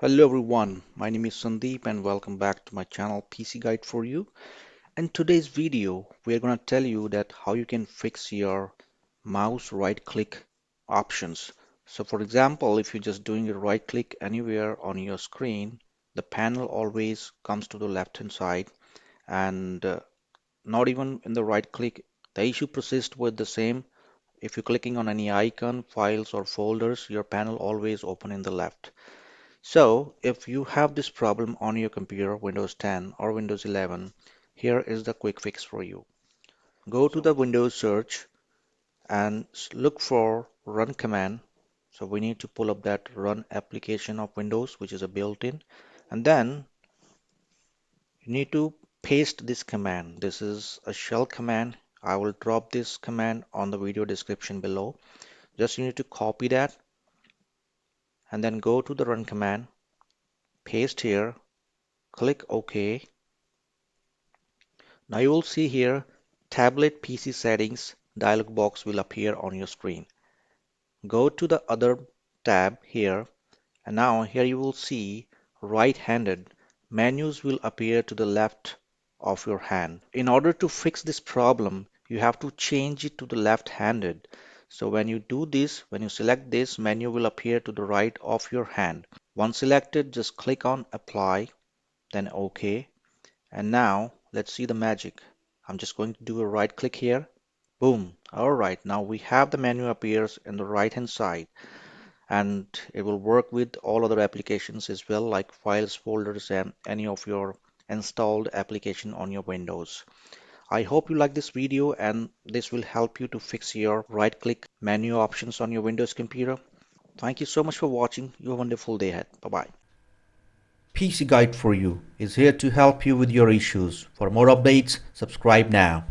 Hello everyone, my name is Sandeep and welcome back to my channel PC Guide for You. In today's video, we are going to tell you that how you can fix your mouse right click options. So for example, if you're just doing a right click anywhere on your screen, the panel always comes to the left hand side and not even in the right click, the issue persists with the same. If you're clicking on any icon, files or folders, your panel always open in the left. So if you have this problem on your computer, Windows 10 or Windows 11, here is the quick fix for you. Go to the Windows search and look for run command. So we need to pull up that run application of Windows, which is a built-in. And then you need to paste this command. This is a shell command. I will drop this command on the video description below. Just you need to copy that and then go to the run command, paste here, click OK. Now you will see here tablet PC settings dialog box will appear on your screen. Go to the other tab here and now here you will see right-handed menus will appear to the left of your hand. In order to fix this problem, you have to change it to the left-handed. So when you do this, when you select this, menu will appear to the right of your hand. Once selected, just click on apply, then OK. And now let's see the magic. I'm just going to do a right click here. Boom. All right. Now we have the menu appears in the right hand side and it will work with all other applications as well, like files, folders, and any of your installed application on your Windows. I hope you like this video and this will help you to fix your right click menu options on your Windows computer. Thank you so much for watching. You have a wonderful day ahead. Bye bye. PC Guide for You is here to help you with your issues. For more updates, subscribe now.